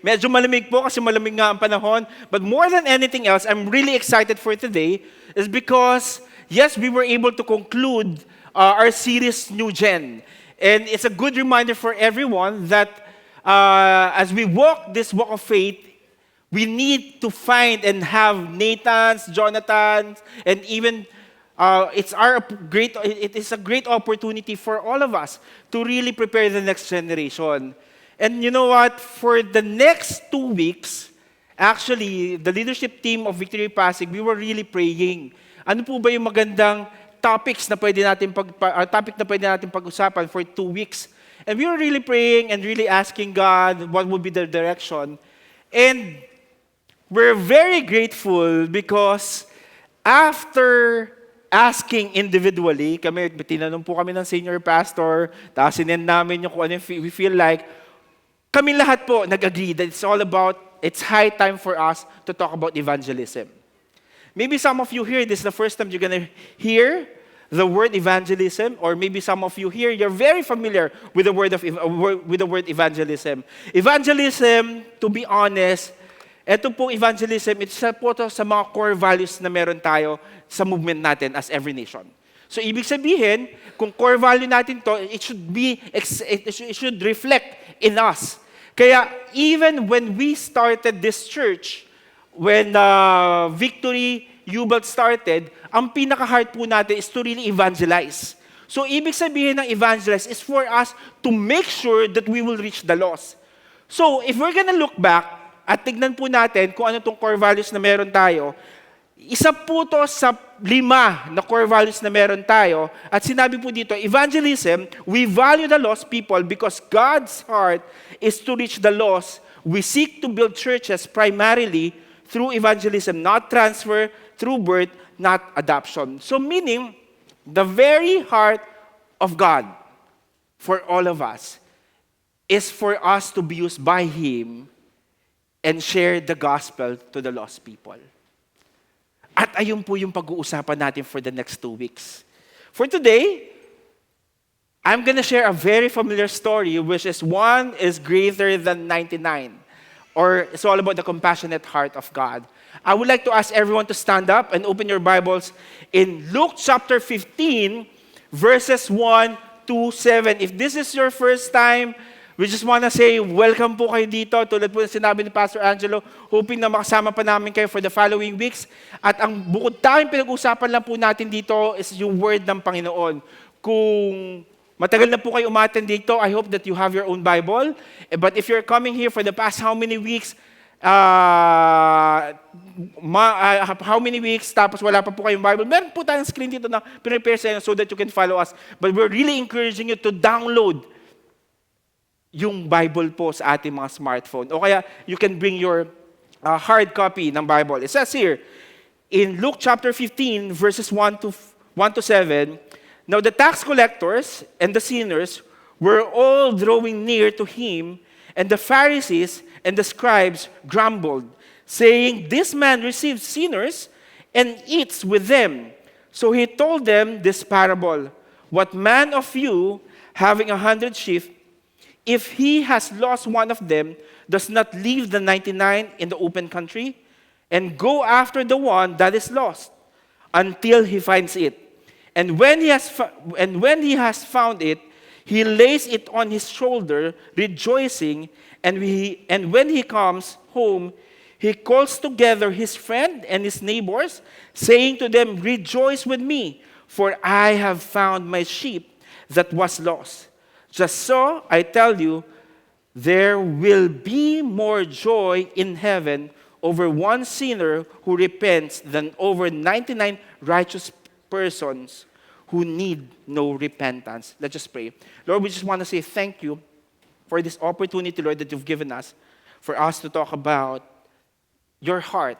Medyo malamig po kasi malamig nga ang panahon. But more than anything else, I'm really excited for today is because, yes, we were able to conclude our series New Gen. And it's a good reminder for everyone that as we walk this walk of faith, we need to find and have Nathans, Jonathans, and even it is a great opportunity for all of us to really prepare the next generation. And you know what? For the next 2 weeks, actually, the leadership team of Victory Pasig, we were really praying. Ano po ba yung magandang topic na pwede natin pag-usapan for 2 weeks? And we were really praying and really asking God what would be the direction. And we're very grateful because after asking individually, tinanong po kami ng senior pastor, tapos sinend namin yung kung ano we feel like, kami lahat po nag-agree that it's high time for us to talk about evangelism. Maybe some of you here, this is the first time you're going to hear the word evangelism, or maybe some of you here, you're very familiar with the word evangelism. Evangelism, to be honest, ito pong evangelism, isa po ito sa mga core values na meron tayo sa movement natin as Every Nation. So, ibig sabihin, kung core value natin to, it should reflect in us. Kaya, even when we started this church, when Victory Ubald started, ang pinaka-heart po natin is to really evangelize. So, ibig sabihin ng evangelize is for us to make sure that we will reach the lost. So, if we're gonna look back, at tignan po natin kung ano itong core values na meron tayo, isa po to sa 5 na core values na meron tayo. At sinabi po dito, evangelism, we value the lost people because God's heart is to reach the lost. We seek to build churches primarily through evangelism, not transfer, through birth, not adoption. So meaning, the very heart of God for all of us is for us to be used by Him and share the gospel to the lost people. At ayun po yung pag-uusapan natin for the next 2 weeks. For today, I'm gonna share a very familiar story, which is 1 is greater than 99. Or it's all about the compassionate heart of God. I would like to ask everyone to stand up and open your Bibles in Luke chapter 15, verses 1 to 7. If this is your first time, we just want to say, welcome po kayo dito. Tulad po ng sinabi ni Pastor Angelo, hoping na makasama pa namin kayo for the following weeks. At ang bukod tayong pinag-usapan lang po natin dito is yung word ng Panginoon. Kung matagal na po kayo umattend dito, I hope that you have your own Bible. But if you're coming here for the past how many weeks, tapos wala pa po kayong Bible, meron po tayong screen dito na prepare sa inyo so that you can follow us. But we're really encouraging you to download yung Bible po sa ating mga smartphone. O kaya, you can bring your hard copy ng Bible. It says here, in Luke chapter 15, verses 1 to 7, now the tax collectors and the sinners were all drawing near to him, and the Pharisees and the scribes grumbled, saying, this man receives sinners and eats with them. So he told them this parable, what man of you, having 100 sheep, if he has lost one of them, does not leave the 99 in the open country and go after the one that is lost until he finds it. And when he has found it, he lays it on his shoulder, rejoicing. And when he comes home, he calls together his friend and his neighbors, saying to them, rejoice with me, for I have found my sheep that was lost. Just so, I tell you, there will be more joy in heaven over one sinner who repents than over 99 righteous persons who need no repentance. Let's just pray. Lord, we just want to say thank you for this opportunity, Lord, that you've given us for us to talk about your heart,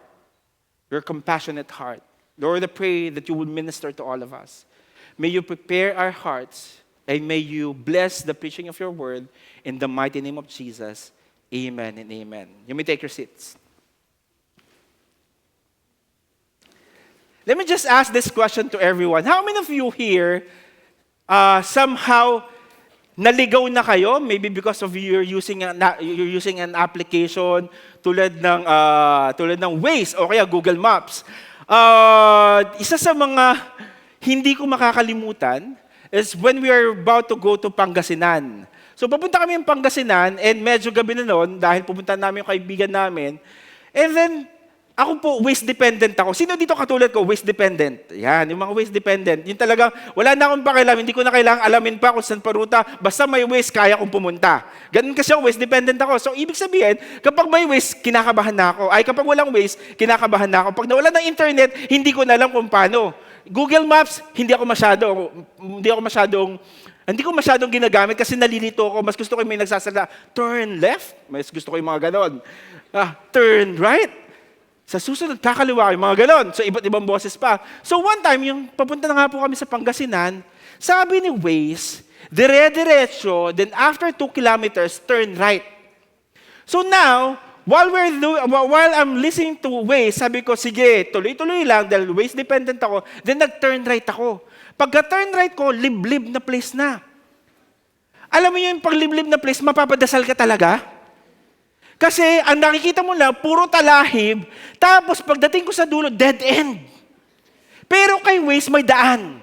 your compassionate heart. Lord, I pray that you will minister to all of us. May you prepare our hearts, and may you bless the preaching of your word in the mighty name of Jesus. Amen and amen. You may take your seats. Let me just ask this question to everyone. How many of you here somehow Naligaw na kayo, maybe because of you're using an application tulad ng Waze o kaya Google Maps. Isa sa mga hindi ko makakalimutan is when we are about to go to Pangasinan. So papunta kami ng Pangasinan and medyo gabi na noon dahil pupunta namin yung kaibigan namin. And then, ako po, waste dependent ako. Sino dito katulad ko, waste dependent? Yan, yung mga waste dependent. Yung talagang, wala na akong pakialam, hindi ko na kailangang alamin pa kung saan paruta. Basta may waste, kaya kong pumunta. Ganun kasi ako, waste dependent ako. So, ibig sabihin, kapag may waste, kinakabahan na ako. Ay, kapag walang waste, kinakabahan na ako. Pag nawala ng internet, hindi ko na alam kung paano. Google Maps, hindi ko masyadong ginagamit kasi nalilito ako. Mas gusto ko yung may nagsasalita, turn left. Mas gusto ko yung mga ganon. Turn right. Sa susunod, kakaliwa yung mga galon. So, iba't ibang boses pa. So, one time, yung papunta na nga po kami sa Pangasinan, sabi ni Waze, dire-diretso, then after 2 kilometers, turn right. So now, while I'm listening to Waze, sabi ko, sige, tuloy-tuloy lang, dahil Waze dependent ako, then nag-turn right ako. Pagka-turn right ko, liblib na place na. Alam mo yung pagliblib na place, mapapadasal ka talaga? Kasi ang nakikita mo lang, puro talahib, tapos pagdating ko sa dulo, dead end. Pero kay Waze, may daan.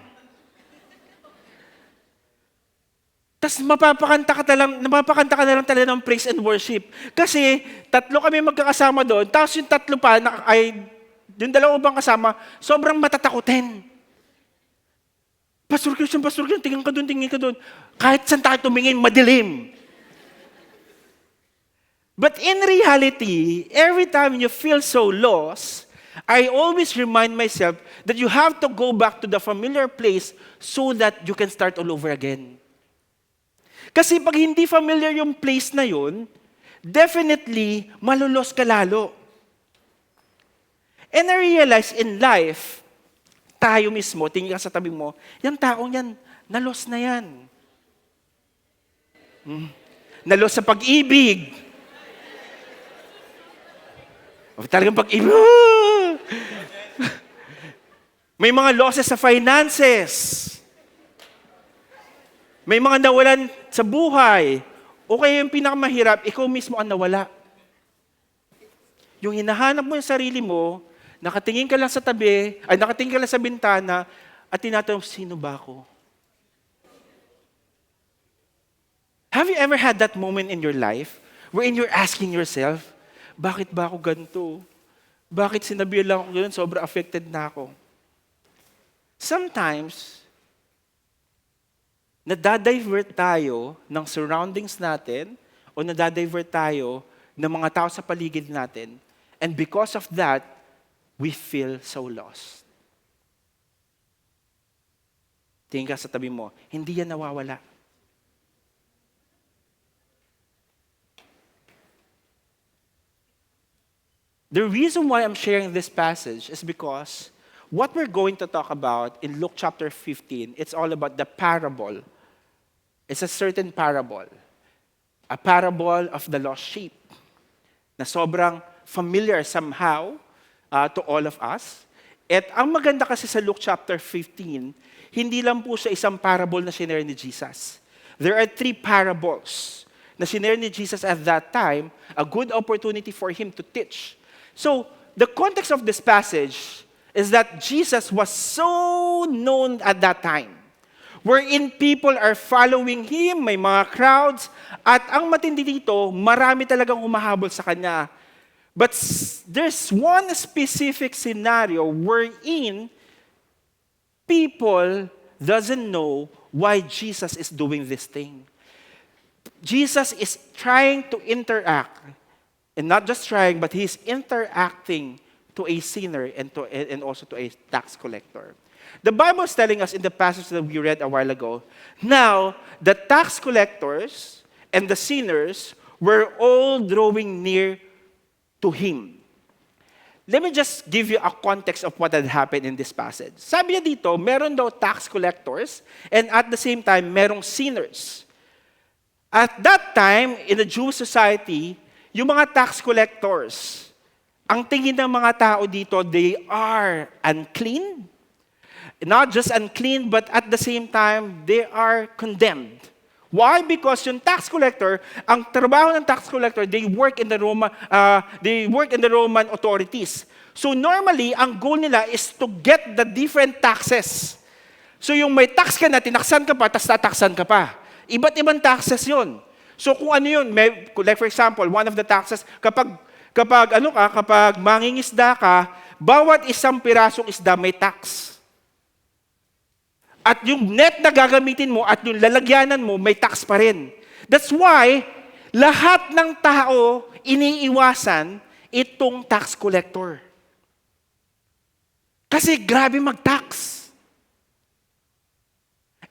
Tapos mapapakanta ka na lang talaga ng praise and worship. Kasi 3 kami magkakasama doon, tapos yung 3 pa, yung 2 bang kasama, sobrang matatakutin. Pastor Christian, tingin ka doon. Kahit saan tayo tumingin, madilim. But in reality, every time you feel so lost, I always remind myself that you have to go back to the familiar place so that you can start all over again. Kasi pag hindi familiar yung place na yun, definitely, malulos ka lalo. And I realize in life, tayo mismo, tingin ka sa tabi mo, yung taong yan, nalos na yan. Nalos sa pag-ibig. Talagang pag-ibig. May mga losses sa finances. May mga nawalan sa buhay. O kaya yung pinakamahirap, ikaw mismo ang nawala. Yung hinahanap mo yung sarili mo, nakatingin ka lang sa tabi, nakatingin ka lang sa bintana, at tinatanong, sino ba ako? Have you ever had that moment in your life wherein you're asking yourself, bakit ba ako ganito? Bakit sinabihan lang ako ganun? Sobrang affected na ako. Sometimes, nadadivert tayo ng surroundings natin o nadadivert tayo ng mga tao sa paligid natin. And because of that, we feel so lost. Tingin ka sa tabi mo, hindi yan nawawala. The reason why I'm sharing this passage is because what we're going to talk about in Luke chapter 15, it's all about the parable. It's a certain parable. A parable of the lost sheep na sobrang familiar somehow to all of us. At ang maganda kasi sa Luke chapter 15, hindi lang po siya isang parable na sinare ni Jesus. There are 3 parables na sinare ni Jesus at that time, a good opportunity for him to teach. So, the context of this passage is that Jesus was so known at that time, wherein people are following Him, may mga crowds, at ang matindi dito, marami talagang humahabol sa Kanya. But there's one specific scenario wherein people doesn't know why Jesus is doing this thing. Jesus is trying to interact. And not just trying, but he's interacting to a sinner and also to a tax collector. The Bible is telling us in the passage that we read a while ago, now the tax collectors and the sinners were all drawing near to him. Let me just give you a context of what had happened in this passage. Sabi niya dito, meron daw tax collectors and at the same time, merong sinners. At that time, in the Jewish society, yung mga tax collectors, ang tingin ng mga tao dito, they are unclean. Not just unclean, but at the same time, they are condemned. Why? Because yung tax collector, ang trabaho ng tax collector, they work in the Roman authorities. So normally, ang goal nila is to get the different taxes. So yung may tax ka na, tinaksan ka pa, tapos tataksan ka pa. Iba't ibang taxes yon. So kung ano yun, like for example, one of the taxes, kapag mangingisda ka, bawat isang pirasong isda may tax. At yung net na gagamitin mo at yung lalagyanan mo, may tax pa rin. That's why, lahat ng tao iniiwasan itong tax collector. Kasi grabe mag-tax.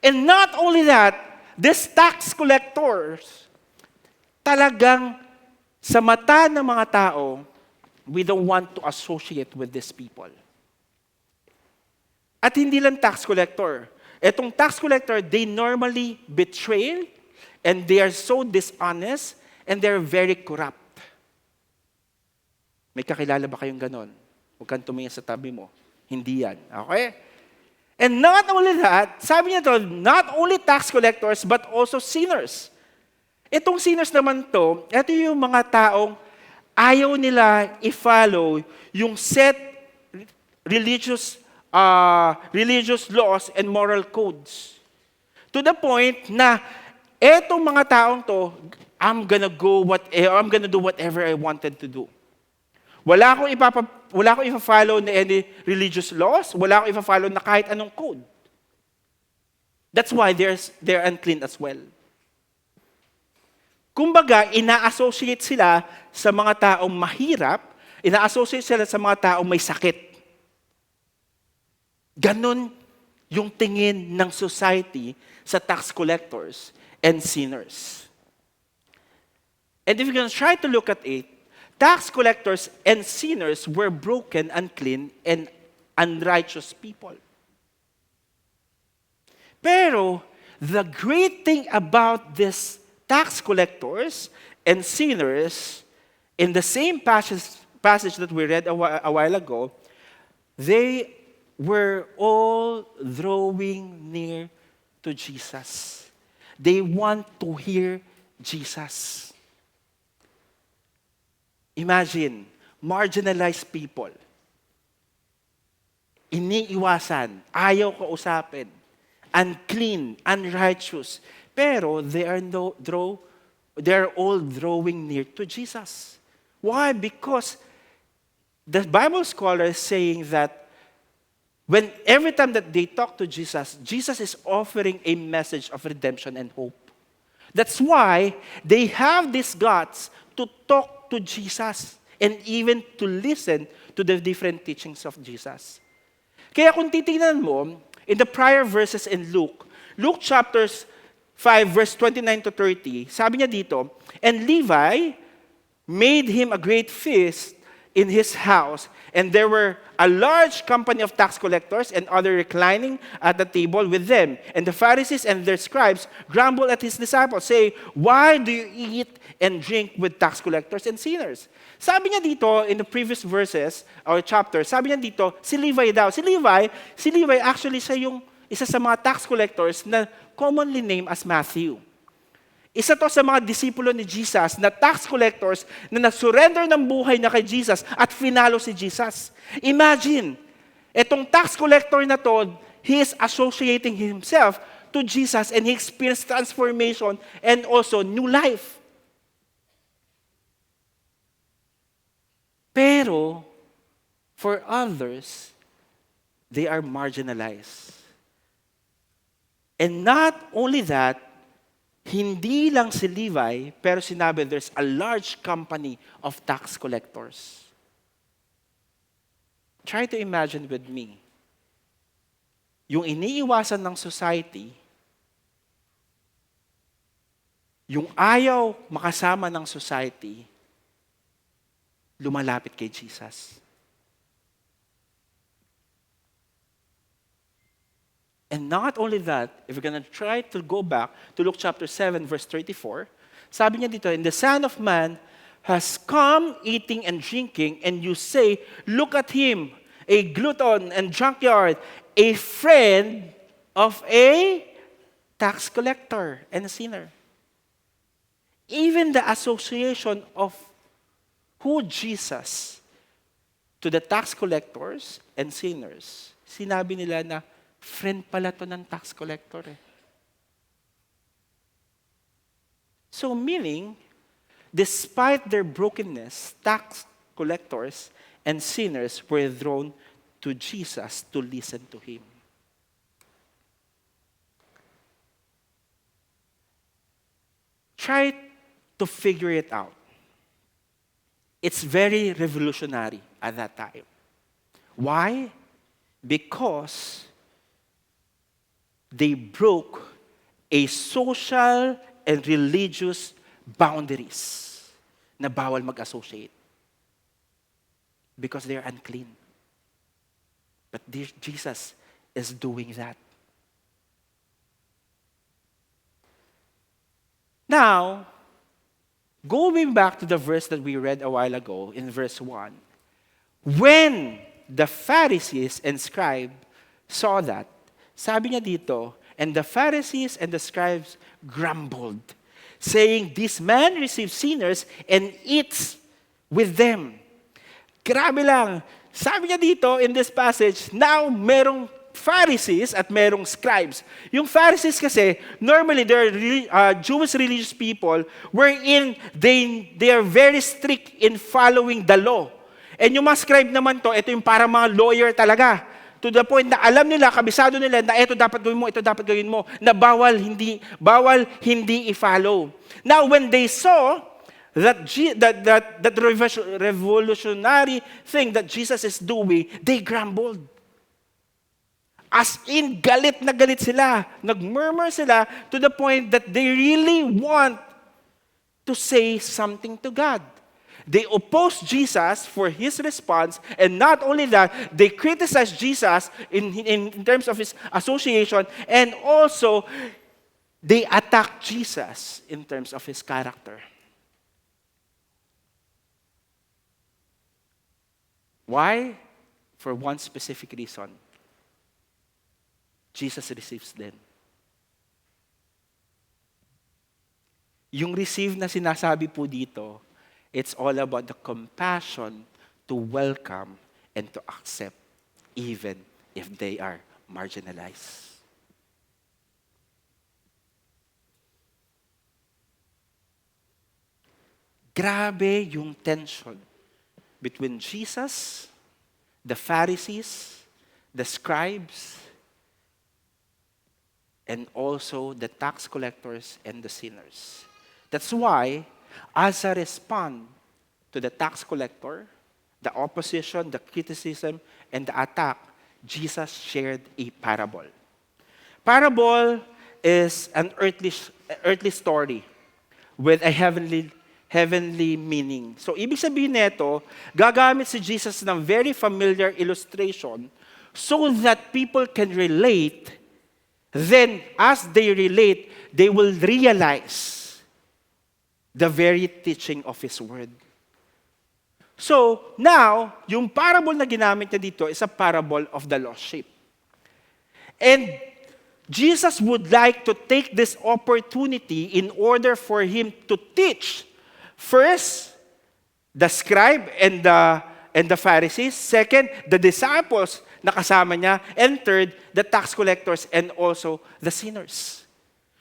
And not only that, this tax collectors, talagang sa mata ng mga tao, we don't want to associate with these people. At hindi lang tax collector. Etong tax collector, they normally betray, and they are so dishonest, and they're very corrupt. May kakilala ba kayong ganon? Huwag kang tumingin sa tabi mo. Hindi yan. Okay? And not only that, sabi niya to, not only tax collectors, but also sinners. Itong sinners naman to, ito yung mga taong ayaw nila i-follow yung set religious laws and moral codes. To the point na etong mga taong to, I'm gonna do whatever I wanted to do. Wala akong ipa-follow na any religious laws, wala akong ipa-follow na kahit anong code. That's why they're unclean as well. Kumbaga, ina-associate sila sa mga taong mahirap, ina-associate sila sa mga taong may sakit. Ganon yung tingin ng society sa tax collectors and sinners. And if you're going to try to look at it, tax collectors and sinners were broken, unclean, and unrighteous people. Pero, the great thing about these tax collectors and sinners, in the same passage that we read a while ago, they were all drawing near to Jesus. They want to hear Jesus. Imagine, marginalized people. Iniiwasan, ayaw kausapin, unclean, unrighteous. Pero they're all drawing near to Jesus. Why? Because the Bible scholar is saying that every time that they talk to Jesus, Jesus is offering a message of redemption and hope. That's why they have these guts to talk to Jesus and even to listen to the different teachings of Jesus. Kaya kung titingnan mo, in the prior verses in Luke chapters 5, verse 29 to 30, sabi niya dito, and Levi made him a great feast in his house, and there were a large company of tax collectors and other reclining at the table with them. And the Pharisees and their scribes grumbled at his disciples, saying, why do you eat and drink with tax collectors and sinners? Sabi niya dito, in the previous verses, or chapter, sabi niya dito, si Levi daw. Si Levi actually siya yung isa sa mga tax collectors na commonly named as Matthew. Isa to sa mga disipulo ni Jesus na tax collectors na nag-surrender ng buhay na kay Jesus at finalo si Jesus. Imagine, etong tax collector na to, he is associating himself to Jesus and he experienced transformation and also new life. Pero, for others, they are marginalized. And not only that, hindi lang si Levi, pero sinabi there's a large company of tax collectors. Try to imagine with me, yung iniiwasan ng society, yung ayaw makasama ng society, lumalapit kay Jesus. And not only that, if we're going to try to go back to Luke chapter 7, verse 34, sabi niya dito, and the Son of Man has come eating and drinking, and you say, look at him, a glutton and drunkard, a friend of a tax collector and a sinner. Even the association of who Jesus to the tax collectors and sinners, sinabi nila na friend pala to ng tax collector eh. So meaning, despite their brokenness, tax collectors and sinners were drawn to Jesus to listen to Him. Try to figure it out. It's very revolutionary at that time. Why? Because they broke a social and religious boundaries na bawal mag-associate. Because they're unclean. But Jesus is doing that. Now, going back to the verse that we read a while ago, in verse 1, when the Pharisees and scribes saw that, sabi niya dito, and the Pharisees and the scribes grumbled, saying, this man receives sinners and eats with them. Grabe lang. Sabi niya dito in this passage, now merong Pharisees at merong scribes. Yung Pharisees kasi, normally they're Jewish religious people wherein they are very strict in following the law. And yung mga scribe naman to, ito yung para mga lawyer talaga. To the point na alam nila, kabisado nila na ito dapat gawin mo, ito dapat gawin mo, na bawal hindi i-follow. Now when they saw that revolutionary thing that Jesus is doing, they grumbled. As in, galit na galit sila. Nag-murmur sila to the point that they really want to say something to God. They opposed Jesus for his response, and not only that, they criticized Jesus in terms of his association, and also they attacked Jesus in terms of his character. Why? For one specific reason. Jesus receives them. Yung receive na sinasabi po dito, it's all about the compassion to welcome and to accept even if they are marginalized. Grabe yung tension between Jesus, the Pharisees, the scribes, and also the tax collectors and the sinners. That's why, as a response to the tax collector, the opposition, the criticism, and the attack, Jesus shared a parable. Parable is an earthly story with a heavenly meaning. So, ibig sabihin nito, gagamit si Jesus ng very familiar illustration so that people can relate. Then, as they relate, they will realize the very teaching of His Word. So, now, yung parable na ginamit niya dito is a parable of the lost sheep. And Jesus would like to take this opportunity in order for Him to teach, first, the scribe and the Pharisees. Second, the disciples na kasama niya. And third, the tax collectors and also the sinners.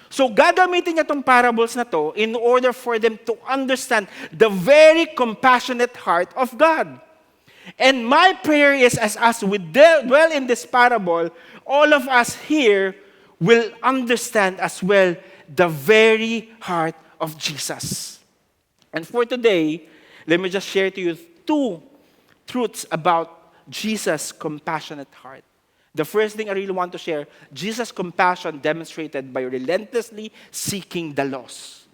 So gagamitin niya itong parables na to in order for them to understand the very compassionate heart of God. And my prayer is as we dwell in this parable, all of us here will understand as well the very heart of Jesus. And for today, let me just share to you two truths about Jesus' compassionate heart. The first thing I really want to share, Jesus' compassion demonstrated by relentlessly seeking the lost.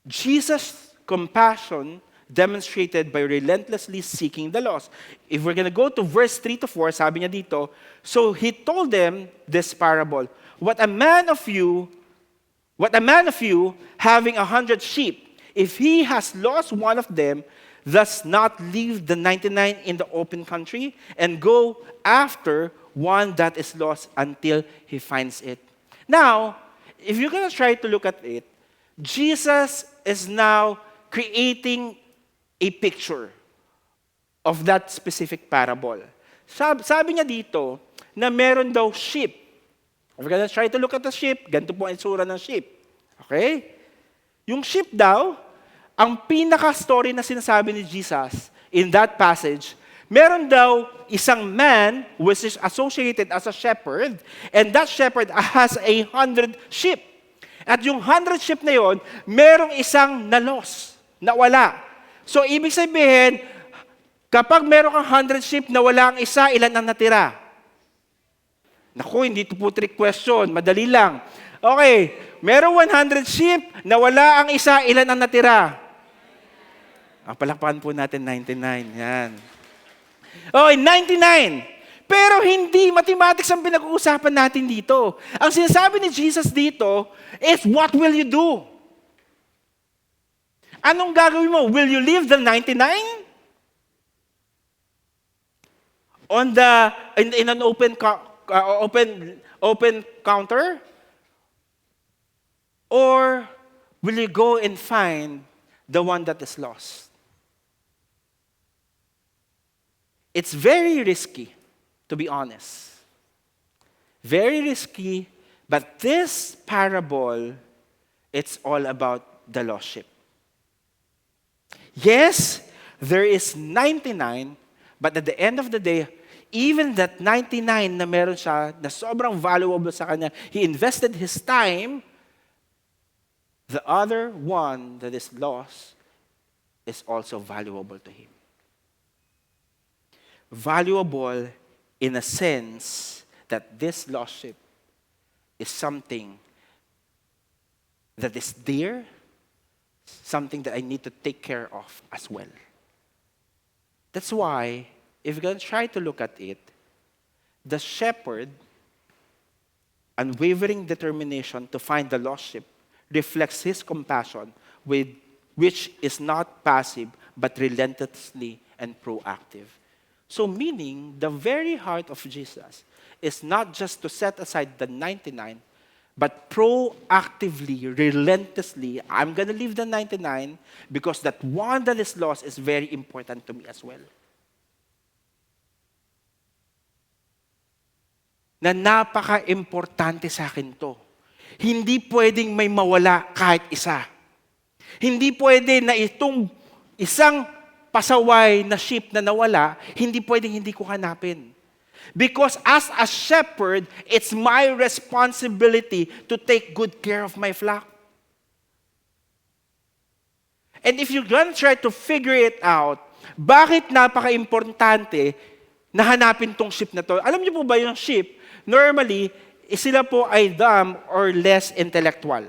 Jesus' compassion demonstrated by relentlessly seeking the lost. If we're going to go to verse 3 to 4, sabi niya dito, so he told them this parable, What a man of you having 100 sheep, if he has lost one of them, does not leave the 99 in the open country and go after one that is lost until he finds it. Now, if you're going to try to look at it, Jesus is now creating a picture of that specific parable. Sabi niya dito na meron daw sheep. If we're gonna try to look at the sheep, ganito po ang itsura ng sheep. Okay? Yung sheep daw, ang pinaka-story na sinasabi ni Jesus in that passage, meron daw isang man which is associated as a shepherd, and that shepherd has 100 sheep. At yung 100 sheep na yon, merong isang na-lost, nawala. So, ibig sabihin, kapag meron kang 100 sheep na wala ang isa, ilan ang natira? Naku, hindi ito po trick question. Madali lang. Okay, merong 100 sheep na wala ang isa, ilan ang natira? Palakpakan po natin 99. Yan. Okay, 99. Pero hindi mathematics ang pinag-uusapan natin dito. Ang sinasabi ni Jesus dito is, what will you do? Anong gagawin mo? Will you leave the 99? In an open counter? Or will you go and find the one that is lost? It's very risky, to be honest. Very risky, but this parable, it's all about the lost sheep. Yes, there is 99, but at the end of the day, even that 99 na meron siya, na sobrang valuable sa kanya, he invested his time, the other one that is lost is also valuable to him. Valuable in a sense that this lost sheep is something that is dear, something that I need to take care of as well. That's why, if you're going to try to look at it, the shepherd, unwavering determination to find the lost sheep, reflects his compassion, which is not passive, but relentlessly and proactive. So meaning, the very heart of Jesus is not just to set aside the 99, but proactively, relentlessly, I'm going to leave the 99 because that one that is lost is very important to me as well. Na napaka-importante sa akin to. Hindi pwedeng may mawala kahit isa. Hindi pwede na itong isang pasaway na sheep na nawala, hindi pwedeng hindi ko hanapin. Because as a shepherd, it's my responsibility to take good care of my flock. And if you're gonna try to figure it out, bakit napaka-importante na hanapin tong sheep na to? Alam niyo po ba yung sheep, normally, sila po ay dumb or less intellectual.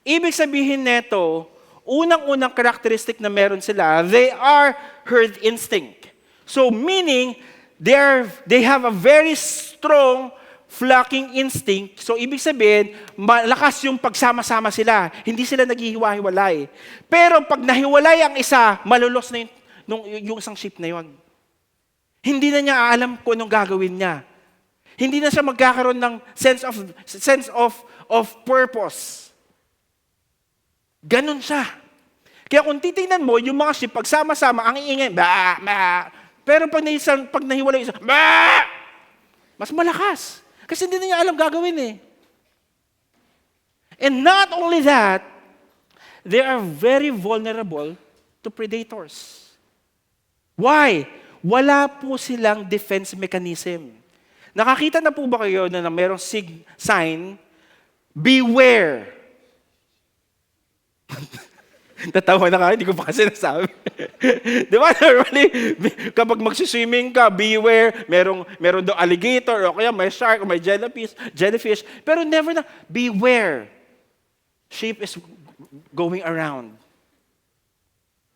Ibig sabihin nito, unang-unang characteristic na meron sila, they are herd instinct. So meaning, they have a very strong flocking instinct. So ibig sabihin, malakas yung pagsama-sama sila. Hindi sila naghihiwa-hiwalay. Pero pag nahiwalay ang isa, malulos na yung isang sheep na yon. Hindi na niya alam kung anong gagawin niya. Hindi na siya magkakaroon ng sense of purpose. Ganon siya. Kaya kung titingnan mo, yung mga sheep, pagsama-sama, ang iingay, ba, ba. Pero pag nahiwalay isa, ba! Mas malakas. Kasi hindi na niya alam gagawin eh. And not only that, they are very vulnerable to predators. Why? Wala po silang defense mechanism. Nakakita na po ba kayo na mayroong sign, beware? Natawa na kayo, hindi ko pa kasi nasabi. Di ba, normally, kapag magsiswimming ka, beware, meron daw alligator, o kaya may shark, o may jellyfish, pero never na, beware. Sheep is going around.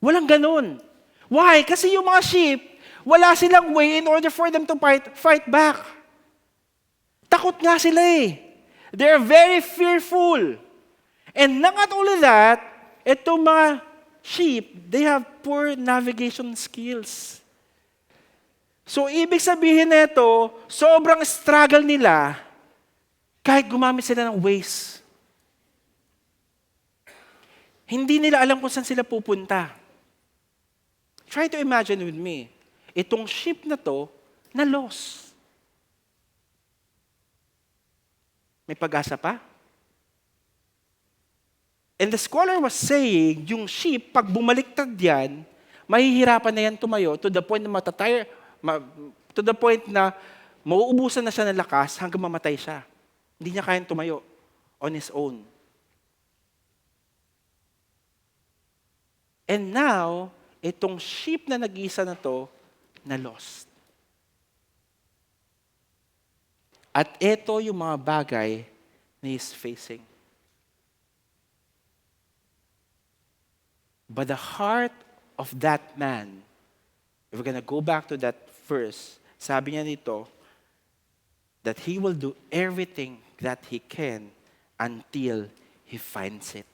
Walang ganun. Why? Kasi yung mga sheep, wala silang way in order for them to fight back. Takot nga sila eh. They're very fearful. And not only that, itong mga sheep, they have poor navigation skills. So, ibig sabihin nito, sobrang struggle nila kahit gumamit sila ng Waze. Hindi nila alam kung saan sila pupunta. Try to imagine with me, itong sheep na to, na lost. May pag-asa pa? And the scholar was saying, yung sheep, pag bumaliktad yan, mahihirapan na yan tumayo to the point na to the point na mauubusan na siya ng lakas hanggang mamatay siya. Hindi niya kayang tumayo on his own. And now, itong sheep na nag-iisa na to, na lost. At ito yung mga bagay na he's facing. But the heart of that man, if we're gonna go back to that verse, sabi niya nito, that he will do everything that he can until he finds it.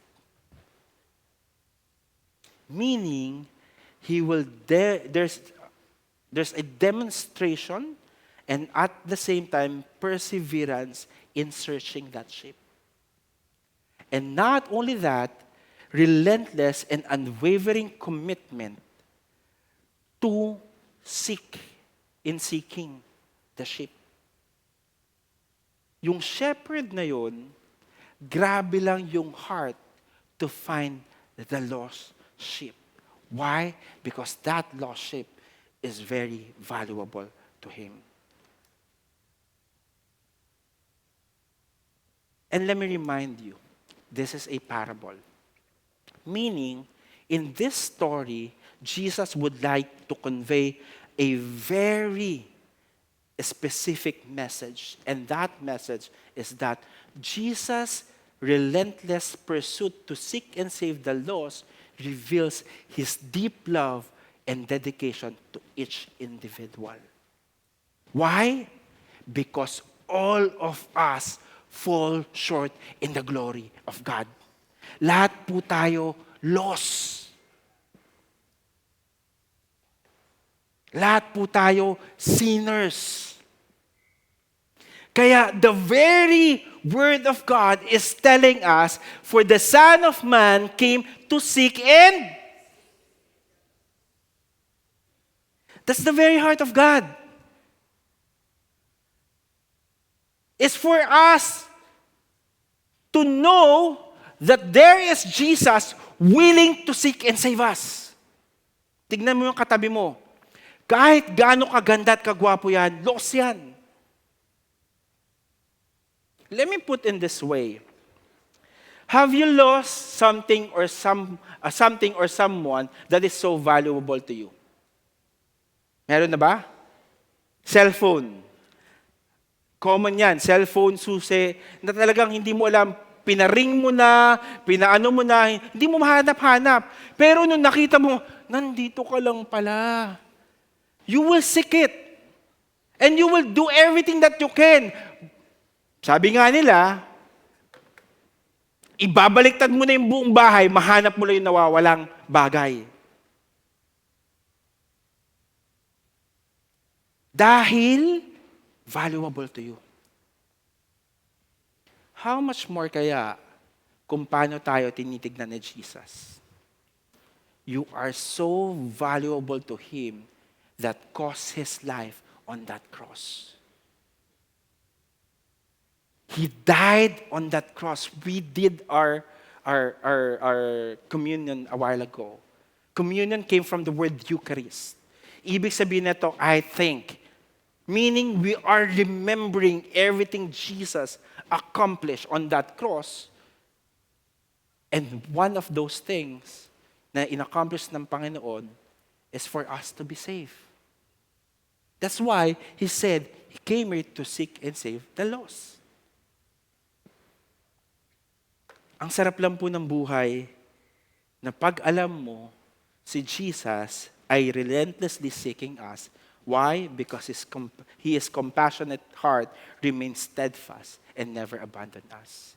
Meaning, there's a demonstration and at the same time, perseverance in searching that sheep. And not only that, relentless and unwavering commitment to seeking the sheep. Yung shepherd na yun, grabe lang yung heart to find the lost sheep. Why? Because that lost sheep is very valuable to him. And let me remind you, this is a parable. Meaning, in this story, Jesus would like to convey a very specific message. And that message is that Jesus' relentless pursuit to seek and save the lost reveals his deep love and dedication to each individual. Why? Because all of us fall short in the glory of God. Lahat po tayo lost. Lahat po tayo sinners. Kaya the very word of God is telling us, for the Son of Man came to seek and that's the very heart of God. It's for us to know that there is Jesus willing to seek and save us. Tignan mo yung katabi mo. Kahit gaano kaganda at kagwapo yan, lost yan. Let me put in this way. Have you lost something or someone that is so valuable to you? Meron na ba? Cellphone. Common yan. Cellphone, susi, na talagang hindi mo alam, pinaring mo na, pinaano mo na, hindi mo mahanap-hanap. Pero nung nakita mo, nandito ka lang pala. You will seek it. And you will do everything that you can. Sabi nga nila, ibabaliktad mo na yung buong bahay, mahanap mo lang yung nawawalang bagay. Dahil valuable to you. How much more kaya kung paano tayo tinitignan ni Jesus? You are so valuable to Him that cost His life on that cross. He died on that cross. We did our communion a while ago. Communion came from the word Eucharist. Ibig sabihin nito, I think. Meaning we are remembering everything Jesus accomplished on that cross. And one of those things na inaccomplish ng Panginoon is for us to be saved. That's why He said He came here to seek and save the lost. Ang sarap lang po ng buhay na pag alam mo si Jesus ay relentlessly seeking us. Why? Because His compassionate heart remains steadfast and never abandon us.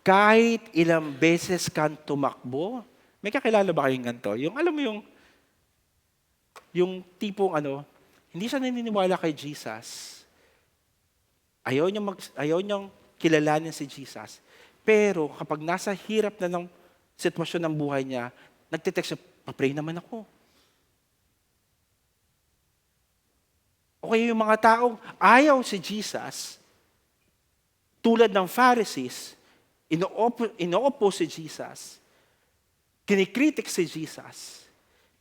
Kahit ilang beses kang tumakbo May kakilala ba kayong ganito? Yung alam mo yung tipong hindi siya naniniwala kay Jesus. Ayaw niyang kilalanin si Jesus. Pero kapag nasa hirap na ng sitwasyon ng buhay niya, nagtitext siya, pa-pray naman ako. O kaya yung mga taong ayaw si Jesus, tulad ng Pharisees, inoopo si Jesus, kinikritik si Jesus.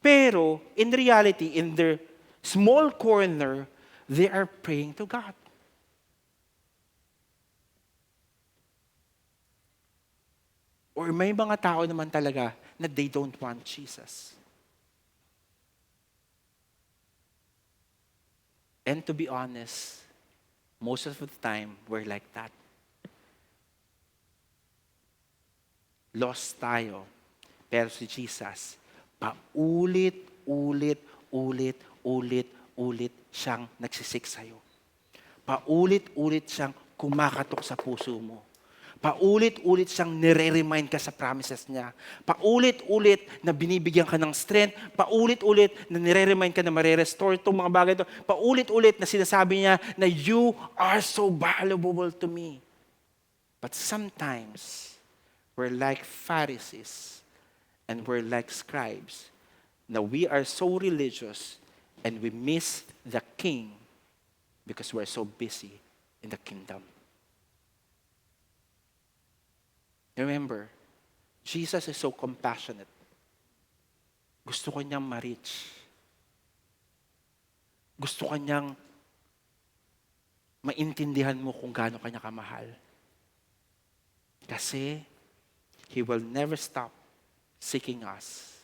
Pero in reality, in their small corner, they are praying to God. Or may mga tao naman talaga na they don't want Jesus. And to be honest, most of the time, we're like that. Lost tayo. Pero si Jesus, paulit-ulit siyang nagsisik sa'yo. Paulit-ulit siyang kumakatok sa puso mo. Paulit-ulit siyang nire-remind ka sa promises niya. Paulit-ulit na binibigyan ka ng strength. Paulit-ulit na nire-remind ka na marerestore itong mga bagay ito. Paulit-ulit na sinasabi niya na you are so valuable to me. But sometimes, we're like Pharisees and we're like scribes. Na we are so religious and we miss the King because we're so busy in the kingdom. Remember, Jesus is so compassionate. Gusto ko niyang ma-reach. Gusto ko niyang maintindihan mo kung gaano kanya kamahal. Kasi, He will never stop seeking us.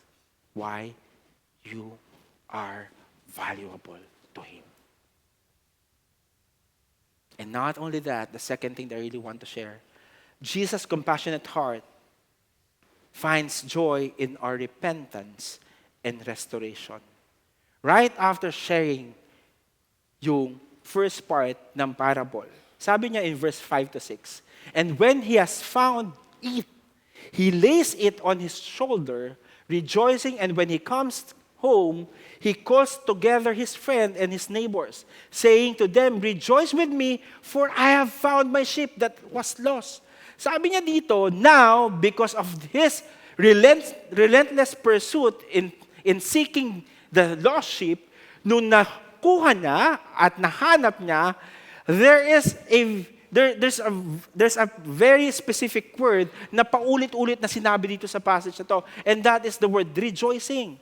Why? You are valuable to Him. And not only that, the second thing that I really want to share, Jesus' compassionate heart finds joy in our repentance and restoration. Right after sharing yung first part ng parable, sabi niya in verse 5 to 6, and when he has found it, he lays it on his shoulder, rejoicing, and when he comes home, he calls together his friend and his neighbors, saying to them, rejoice with me, for I have found my sheep that was lost. Sabi niya dito, now, because of his relentless pursuit in seeking the lost sheep, nung nakuha niya at nahanap niya, there's a very specific word na paulit-ulit na sinabi dito sa passage na to, and that is the word rejoicing.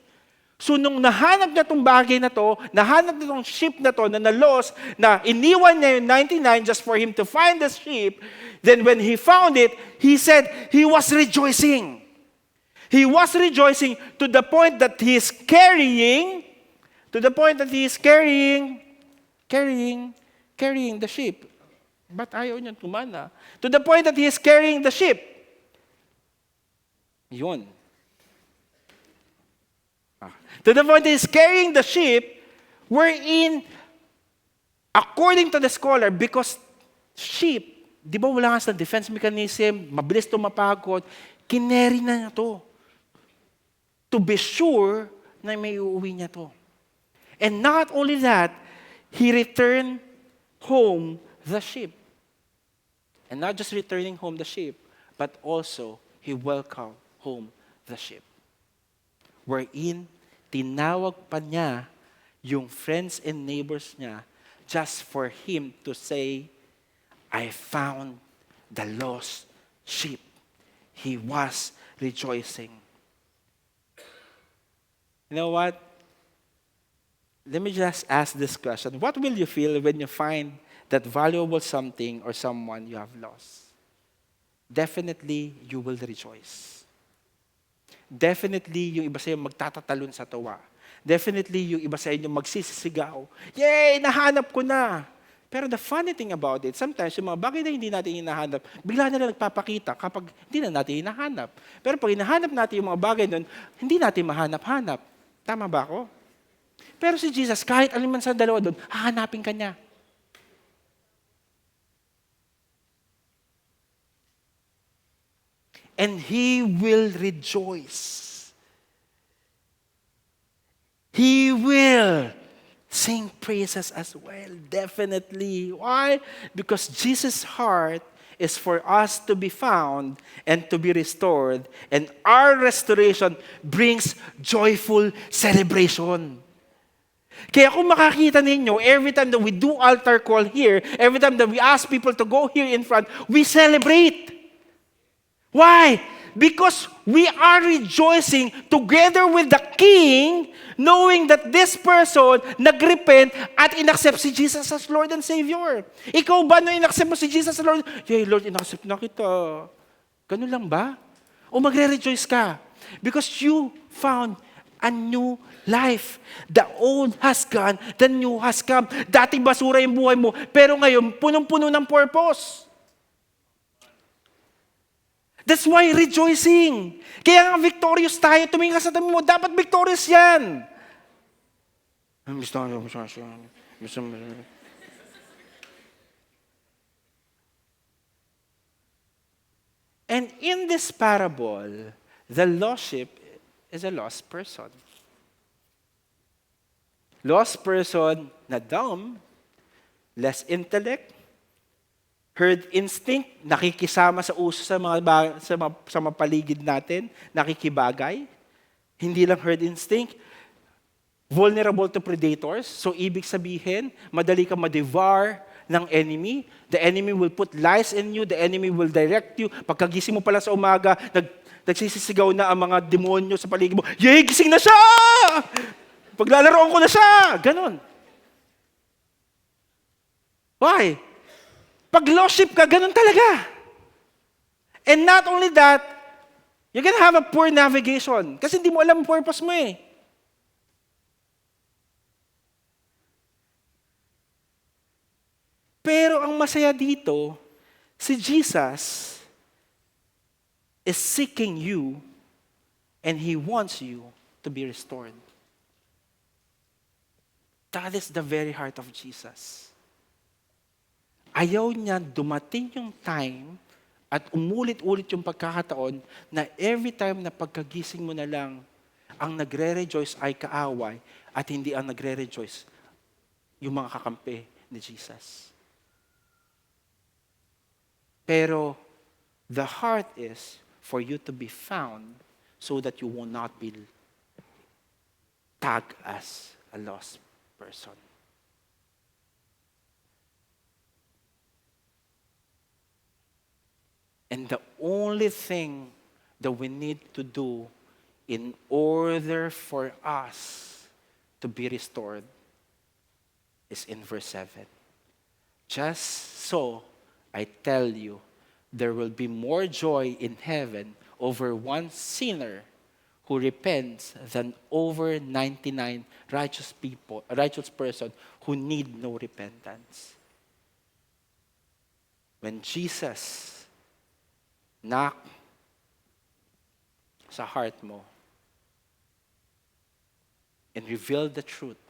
So nung nahanap na itong bagay na to, nahanap na itong sheep na to na na-lost, na iniwan niya yung 99 just for him to find the sheep, then when he found it, he said he was rejoicing. He was rejoicing to the point that he is carrying the sheep. But ayaw niya tumana. To the point that he is carrying the sheep. Yun. To the point that he is carrying the sheep, wherein, according to the scholar, because sheep, di ba wala nga sa defense mechanism, mabilis tumapagod, kineri na niya to. To be sure na may uuwi niya to. And not only that, he returned home the sheep. And not just returning home the sheep, but also he welcomed home the sheep. Wherein, tinawag pa niya yung friends and neighbors niya just for him to say, I found the lost sheep. He was rejoicing. You know what? Let me just ask this question. What will you feel when you find that valuable something or someone you have lost? Definitely, you will rejoice. Definitely, yung iba sa inyo magtatatalon sa tuwa. Definitely, yung iba sa inyo magsisisigaw. Yay! Nahanap ko na! Pero the funny thing about it, sometimes yung mga bagay na hindi natin hinahanap, bigla na lang nagpapakita kapag hindi na natin hinahanap. Pero pag hinahanap natin yung mga bagay nun, hindi natin mahanap-hanap. Tama ba ako? Pero si Jesus, kahit alin man sa dalawa doon, hahanapin ka niya. And He will rejoice. sing praises as well, definitely. Why? Because Jesus' heart is for us to be found and to be restored. And our restoration brings joyful celebration. Kaya kung makakita ninyo, every time that we do altar call here, every time that we ask people to go here in front, we celebrate. Why? Because we are rejoicing together with the King, knowing that this person nagrepent at inaccept si Jesus as Lord and Savior. Ikaw ba no inaccept mo si Jesus as Lord? Yay, Lord, inaccept na kita. Ganun lang ba? O magre-rejoice ka? Because you found a new life. The old has gone, the new has come. Dating basura yung buhay mo, pero ngayon, punong-puno ng purpose. That's why rejoicing. Kaya nga victorious tayo. Tumingin ka sa tabi mo, dapat victorious yan. And in this parable, the lost sheep is a lost person. Lost person na dumb, less intellect, herd instinct, nakikisama sa uso sa mga paligid natin, nakikibagay. Hindi lang herd instinct, vulnerable to predators. So ibig sabihin, madali ka ma-devour ng enemy. The enemy will put lies in you. The enemy will direct you. Pagkagising mo pala sa umaga, nagsisisigaw na ang mga demonyo sa paligid mo, yay, gising na siya! Paglalaroan ko na siya! Ganon. Why? Pag lost sheep ka, ganun talaga. And not only that, you're gonna have a poor navigation. Kasi hindi mo alam ang purpose mo eh. Pero ang masaya dito, si Jesus is seeking you and He wants you to be restored. That is the very heart of Jesus. Ayaw niya dumating yung time at umulit-ulit yung pagkakataon na every time na pagkagising mo na lang, ang nagre-rejoice ay kaaway at hindi ang nagre-rejoice yung mga kakampi ni Jesus. Pero the heart is for you to be found so that you will not be tagged as a lost person. And the only thing that we need to do in order for us to be restored is in verse 7. Just so, I tell you, there will be more joy in heaven over one sinner who repents than over 99 righteous person who need no repentance. When Jesus knock sa heart mo and reveal the truth,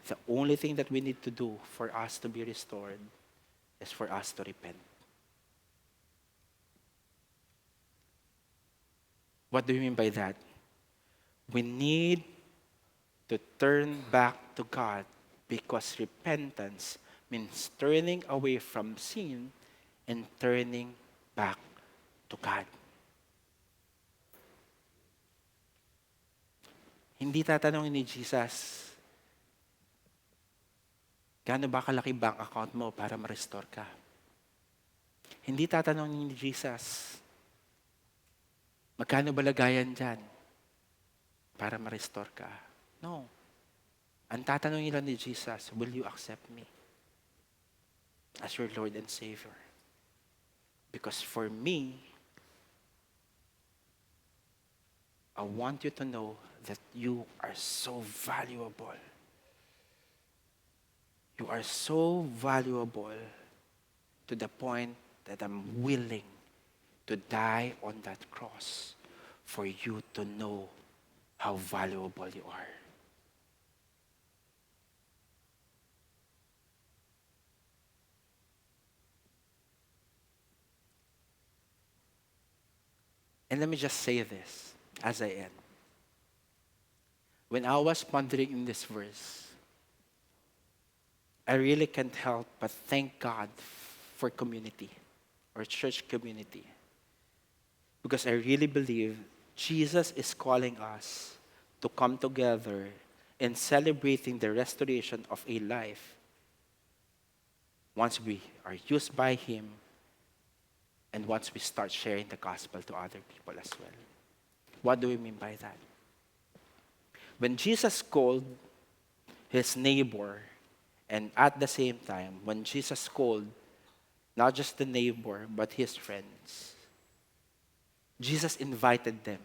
the only thing that we need to do for us to be restored is for us to repent. What do you mean by that? We need to turn back to God because repentance means turning away from sin and turning back to God. Hindi tatanungin ni Jesus, gaano ba kalaki bank account mo para ma-restore ka? Hindi tatanungin ni Jesus, magkano ba lagayan dyan para ma-restore ka? No. Ang tatanungin lang ni Jesus, will you accept me as your Lord and Savior? Because for me, I want you to know that you are so valuable. You are so valuable to the point that I'm willing to die on that cross for you to know how valuable you are. And let me just say this as I end. When I was pondering in this verse, I really can't help but thank God for community or church community. Because I really believe Jesus is calling us to come together in celebrating the restoration of a life once we are used by Him and once we start sharing the gospel to other people as well. What do we mean by that? When Jesus called his neighbor, and at the same time, when Jesus called not just the neighbor, but his friends, Jesus invited them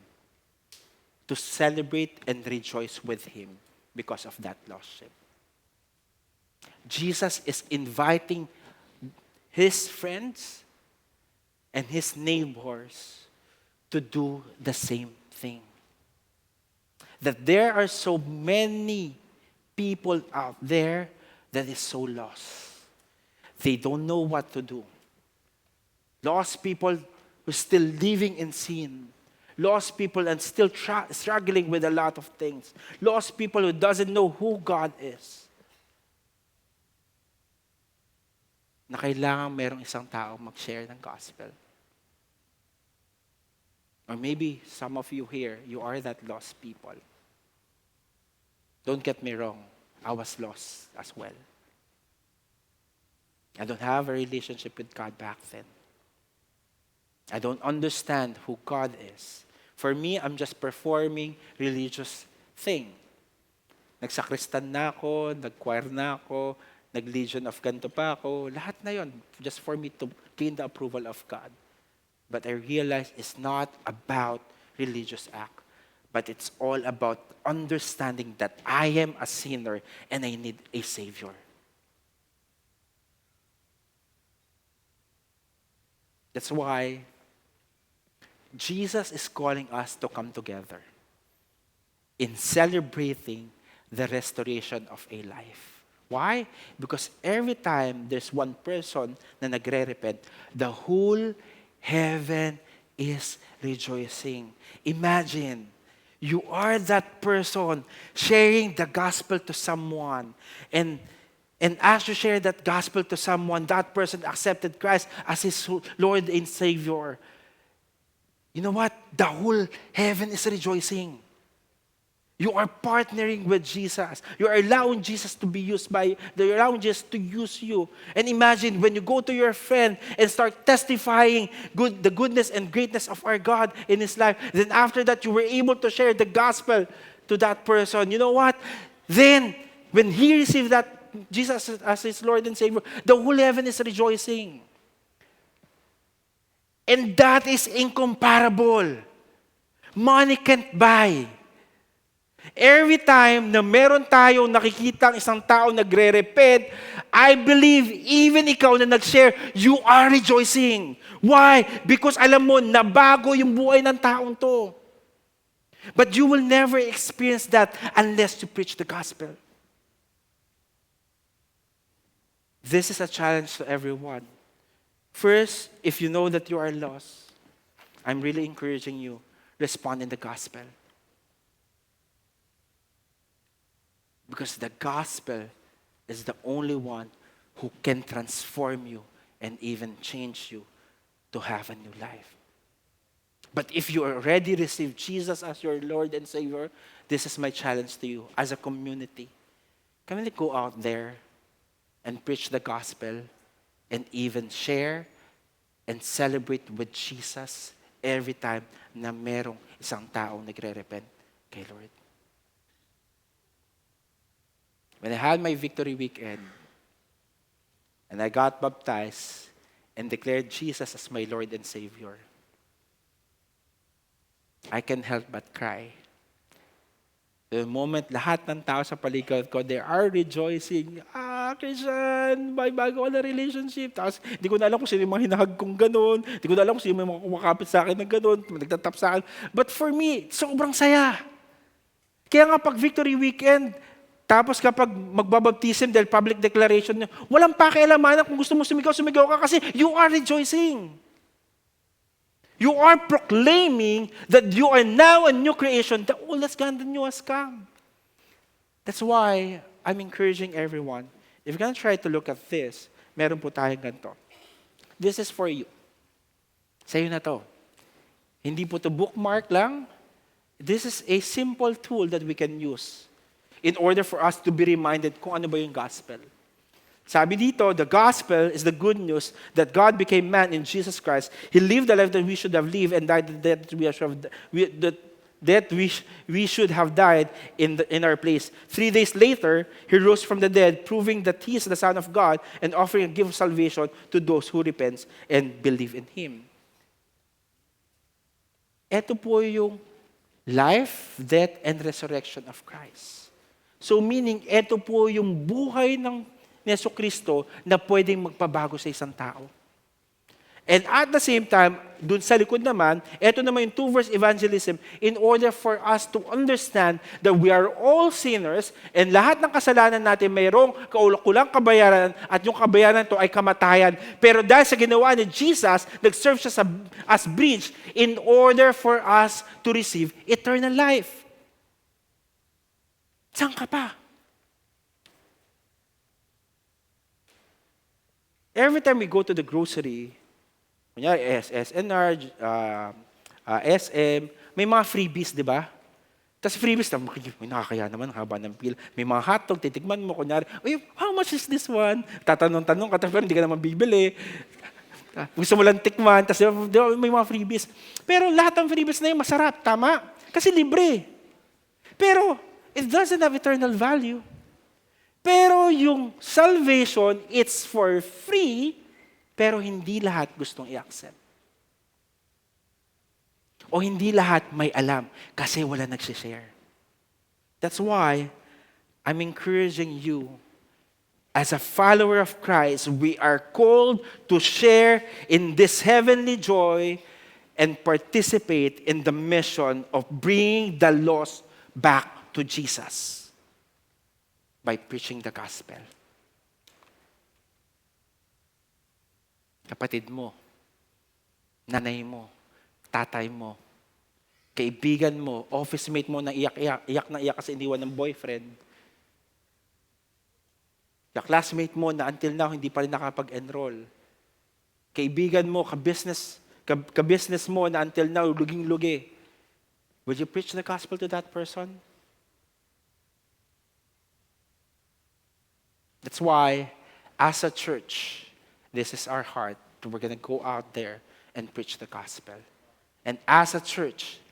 to celebrate and rejoice with him because of that lost sheep. Jesus is inviting his friends and his neighbors to do the same thing. That there are so many people out there that is so lost. They don't know what to do. Lost people who are still living in sin. Lost people and still struggling with a lot of things. Lost people who doesn't know who God is. Na kailangan merong isang tao mag-share ng gospel. Or maybe some of you here, you are that lost people. Don't get me wrong. I was lost as well. I don't have a relationship with God back then. I don't understand who God is. For me, I'm just performing religious thing. Nagsakristan na ako, nag-choir na ako, nag-legion of ganto pa ako. Lahat na yon, just for me to gain the approval of God. But I realize it's not about religious act, but it's all about understanding that I am a sinner and I need a Savior. That's why Jesus is calling us to come together in celebrating the restoration of a life. Why? Because every time there's one person na nagre-repent, the whole heaven is rejoicing. Imagine, you are that person sharing the gospel to someone. And as you share that gospel to someone, that person accepted Christ as his Lord and Savior. You know what? The whole heaven is rejoicing. You are partnering with Jesus. You are allowing Jesus to be used by, you're allowing Jesus to use you. And imagine when you go to your friend and start testifying the goodness and greatness of our God in his life, then after that you were able to share the gospel to that person. You know what? Then, when he received that Jesus as his Lord and Savior, the whole heaven is rejoicing. And that is incomparable. Money can't buy. Every time na meron tayong nakikita ang isang tao nagre-repent, I believe even ikaw na nag-share, you are rejoicing. Why? Because alam mo, nabago yung buhay ng taong to. But you will never experience that unless you preach the gospel. This is a challenge to everyone. First, if you know that you are lost, I'm really encouraging you, respond in the gospel. Because the gospel is the only one who can transform you and even change you to have a new life. But if you already received Jesus as your Lord and Savior, this is my challenge to you as a community. Can we go out there and preach the gospel and even share and celebrate with Jesus every time na merong isang taong nagre-repent kay Lord? When I had my victory weekend and I got baptized and declared Jesus as my Lord and Savior, I can't help but cry. The moment lahat ng tao sa paligid ko, they are rejoicing. Christian, may bago ko na relationship. Tapos, hindi ko na alam kung sino yung mga hinahag kong ganun. Hindi ko na alam kung sino yung mga kumakapit sa akin ng ganun. Nagtatap sa akin. But for me, sobrang saya. Kaya nga pag victory weekend, tapos kapag magbabaptism dahil public declaration niya, walang pakialamanan kung gusto mo sumigaw, sumigaw ka kasi you are rejoicing. You are proclaiming that you are now a new creation. The old has gone, the new has come. That's why I'm encouraging everyone, if you're gonna try to look at this, meron po tayong ganito. This is for you. Sa'yo na to. Hindi po to bookmark lang. This is a simple tool that we can use in order for us to be reminded kung ano ba yung gospel. Sabi dito, the gospel is the good news that God became man in Jesus Christ. He lived the life that we should have lived and died the death that we should have died in our place. 3 days later, He rose from the dead, proving that He is the Son of God and offering a gift of salvation to those who repent and believe in Him. Ito po yung life, death, and resurrection of Christ. So meaning, ito po yung buhay ng Jesucristo na pwedeng magpabago sa isang tao. And at the same time, dun sa likod naman, ito naman yung two-verse evangelism in order for us to understand that we are all sinners and lahat ng kasalanan natin mayroong kaulakulang kabayaran at yung kabayaran to ay kamatayan. Pero dahil sa ginawa ni Jesus, nag-serve siya as bridge in order for us to receive eternal life. Saan ka pa? Every time we go to the grocery, kunyari SNR, SM, may mga freebies, di ba? Tapos freebies, nakakaya naman, haba ng pila. May mga hotdog, titigman mo, kunyari, how much is this one? Tatanong-tanong ka, pero hindi ka naman bibili. Gusto mo lang tikman, tapos may mga freebies. Pero lahat ng freebies na yun, masarap, tama? Kasi libre. Pero, it doesn't have eternal value. Pero yung salvation, it's for free, pero hindi lahat gustong i-accept. O hindi lahat may alam kasi wala nagsishare. That's why I'm encouraging you, as a follower of Christ, we are called to share in this heavenly joy and participate in the mission of bringing the lost back to Jesus by preaching the gospel. Kapatid mo, nanay mo, tatay mo, kaibigan mo, office mate mo na iyak kasi iniwan ng boyfriend, classmate mo na until now hindi pa rin nakapag-enroll, kaibigan mo, ka-business mo na until now luging-lugi, would you preach the gospel to that person? That's why, as a church, this is our heart. We're going to go out there and preach the gospel. And as a church,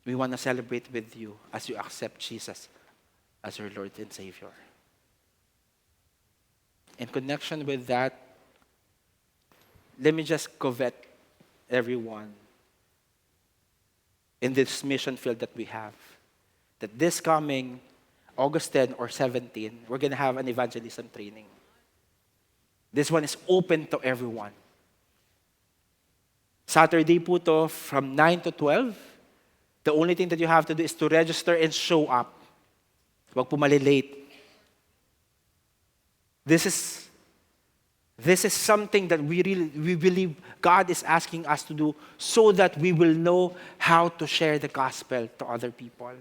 we want to celebrate with you as you accept Jesus as your Lord and Savior. In connection with that, let me just covet everyone in this mission field that we have, that this coming August 10 or 17, we're going to have an evangelism training. This one is open to everyone. Saturday po to from 9 to 12. The only thing that you have to do is to register and show up. Huwag po malilate. This is something that we believe God is asking us to do so that we will know how to share the gospel to other people.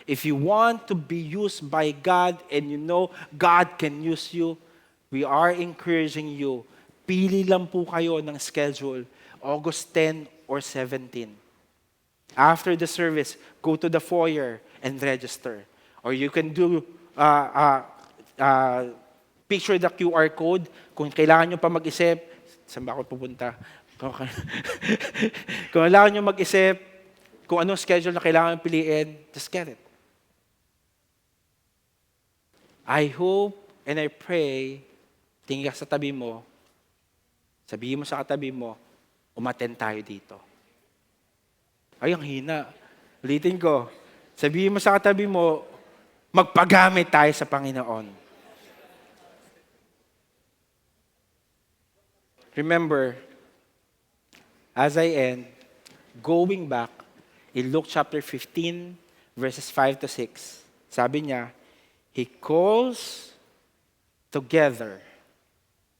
If you want to be used by God and you know God can use you, we are encouraging you, pili lang po kayo ng schedule, August 10 or 17. After the service, go to the foyer and register. Or you can do, picture the QR code. Kung kailangan nyo pa mag-isip, saan ba ako pupunta? Kung kailangan nyo mag-isip, kung anong schedule na kailangan piliin, just get it. I hope and I pray, tingin ka sa tabi mo, sabihin mo sa katabi mo, umattend tayo dito. Ay, ang hina. Ulitin ko, sabihin mo sa katabi mo, magpagamit tayo sa Panginoon. Remember, as I end, going back in Luke chapter 15, verses 5 to 6, sabi niya, He calls together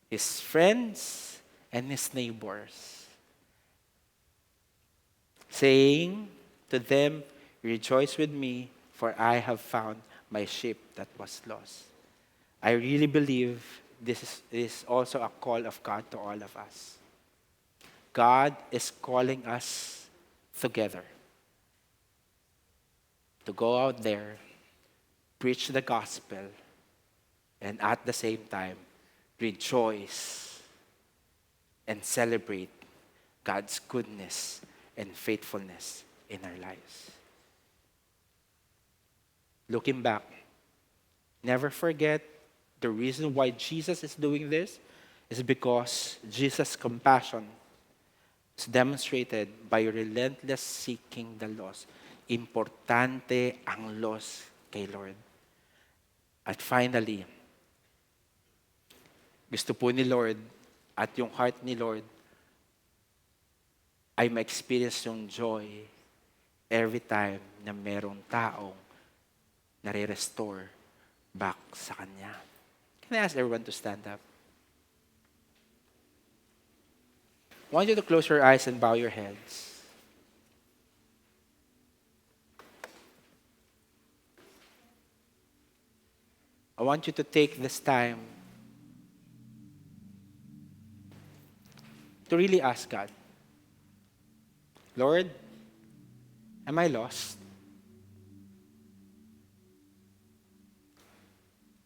His friends and His neighbors, saying to them, rejoice with me, for I have found my sheep that was lost. I really believe this is also a call of God to all of us. God is calling us together to go out there, preach the gospel, and at the same time, rejoice and celebrate God's goodness and faithfulness in our lives. Looking back, never forget the reason why Jesus is doing this is because Jesus' compassion is demonstrated by relentless seeking the lost. Importante ang lost kay Lord. At finally, gusto po ni Lord at yung heart ni Lord ay ma-experience yung joy every time na merong taong nare-restore back sa Kanya. Can I ask everyone to stand up? I want you to close your eyes and bow your heads. I want you to take this time to really ask God, Lord, am I lost?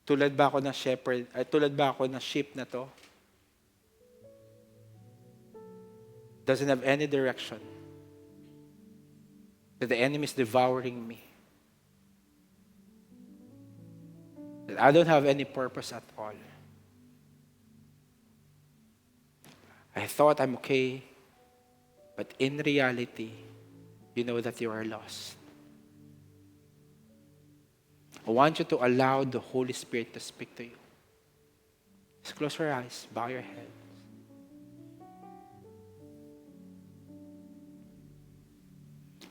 Tulad ba ako ng shepherd, tulad ba ako ng sheep na to? Doesn't have any direction. That the enemy is devouring me. That I don't have any purpose at all. I thought I'm okay, but in reality, you know that you are lost. I want you to allow the Holy Spirit to speak to you. Just close your eyes, bow your head.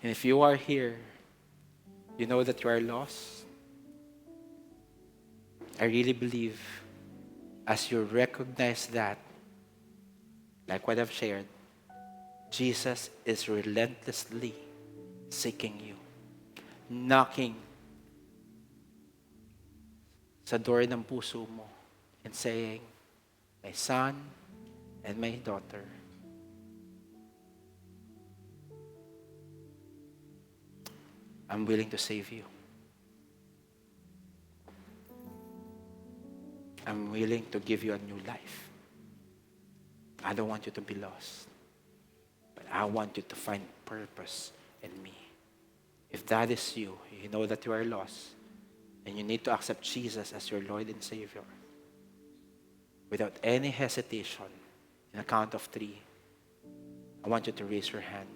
And if you are here, you know that you are lost. I really believe as you recognize that, like what I've shared, Jesus is relentlessly seeking you, knocking sa door ng puso mo and saying, my son and my daughter, I'm willing to save you. I'm willing to give you a new life. I don't want you to be lost, but I want you to find purpose in me. If that is you, you know that you are lost, and you need to accept Jesus as your Lord and Savior. Without any hesitation, in a count of 3, I want you to raise your hand.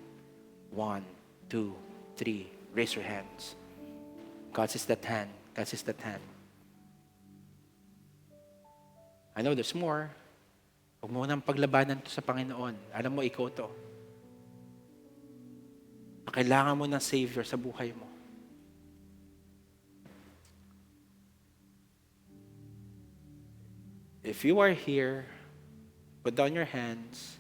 1, 2, 3. Raise your hands. God sees that hand. God sees that hand. I know there's more. Huwag mo nang paglabanan to sa Panginoon. Alam mo, ikaw to. Kailangan mo ng Savior sa buhay mo. If you are here, put down your hands.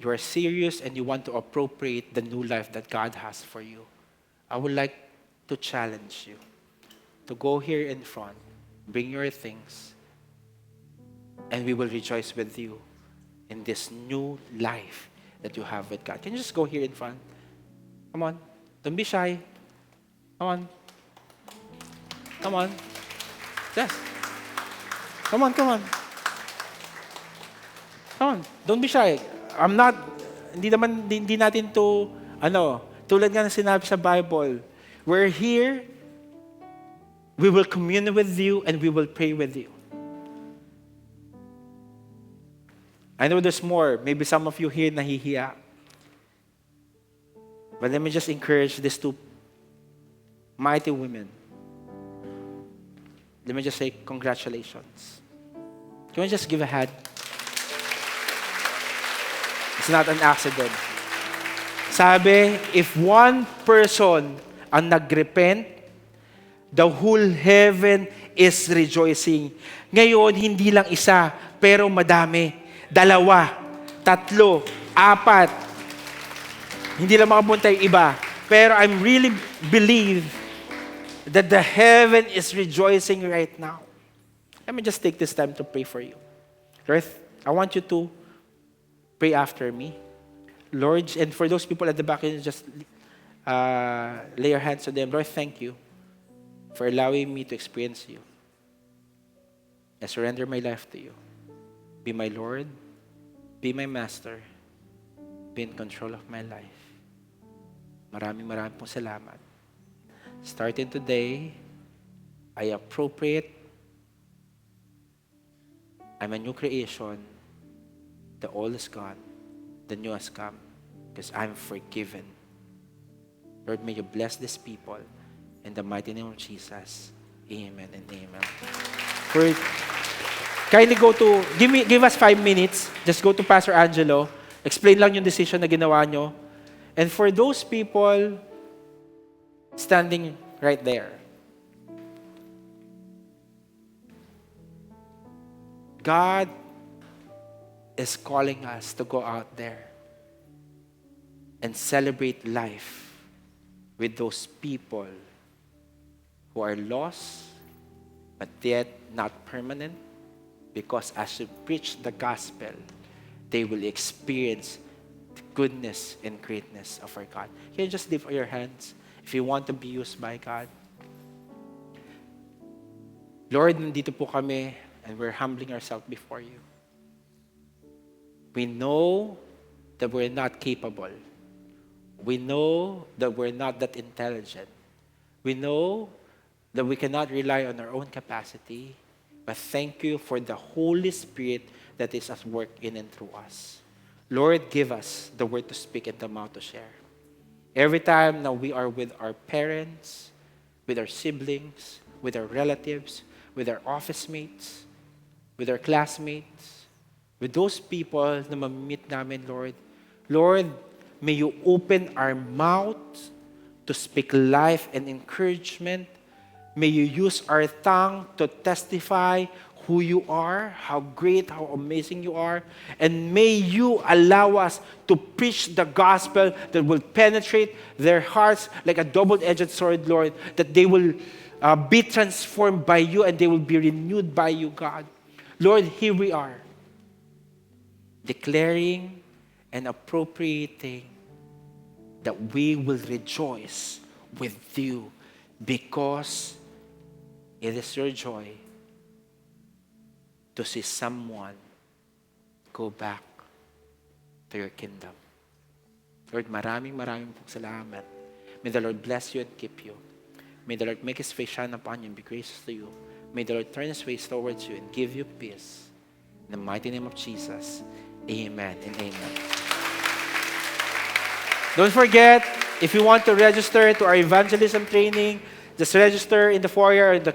You are serious and you want to appropriate the new life that God has for you. I would like to challenge you to go here in front, bring your things, and we will rejoice with you in this new life that you have with God. Can you just go here in front? Come on. Don't be shy. Come on. Come on. Yes. Come on, come on. Come on. Don't be shy. Hindi natin to, tulad nga na sinabi sa Bible, we're here, we will commune with you, and we will pray with you. I know there's more. Maybe some of you here nahihiya. But let me just encourage these two mighty women. Let me just say congratulations. Can we just give a hand? It's not an accident. Sabi, if one person ang nagrepent, the whole heaven is rejoicing. Ngayon, hindi lang isa, pero madami. 2, 3, 4. Hindi lang makapunta yung iba. Pero I really believe that the heaven is rejoicing right now. Let me just take this time to pray for you. Lord, I want you to pray after me. Lord, and for those people at the back, just lay your hands on them. Lord, thank you for allowing me to experience you. I surrender my life to you. Be my Lord, be my Master, be in control of my life. Maraming pong salamat. Starting today, I appropriate. I'm a new creation. The old is gone. The new has come. Because I'm forgiven. Lord, may you bless these people. In the mighty name of Jesus. Amen and amen. Kindly go to, give us 5 minutes. Just go to Pastor Angelo. Explain lang yung decision na ginawa nyo. And for those people standing right there, God is calling us to go out there and celebrate life with those people who are lost, but yet not permanent, because as you preach the gospel, they will experience the goodness and greatness of our God. Can you just lift your hands if you want to be used by God? Lord, nandito po kami and we're humbling ourselves before you. We know that we're not capable. We know that we're not that intelligent. We know that we cannot rely on our own capacity. But thank you for the Holy Spirit that is at work in and through us. Lord, give us the word to speak and the mouth to share. Every time now we are with our parents, with our siblings, with our relatives, with our office mates, with our classmates, with those people na mamimit namin, Lord. Lord, may you open our mouths to speak life and encouragement. May you use our tongue to testify who you are, how great, how amazing you are. And may you allow us to preach the gospel that will penetrate their hearts like a double-edged sword, Lord, that they will be transformed by you and they will be renewed by you, God. Lord, here we are, declaring and appropriating that we will rejoice with you because it is your joy to see someone go back to your kingdom. Lord, maraming pong salamat. May the Lord bless you and keep you. May the Lord make His face shine upon you and be gracious to you. May the Lord turn His face towards you and give you peace. In the mighty name of Jesus, amen and amen. Don't forget, if you want to register to our evangelism training, just register in the foyer or in the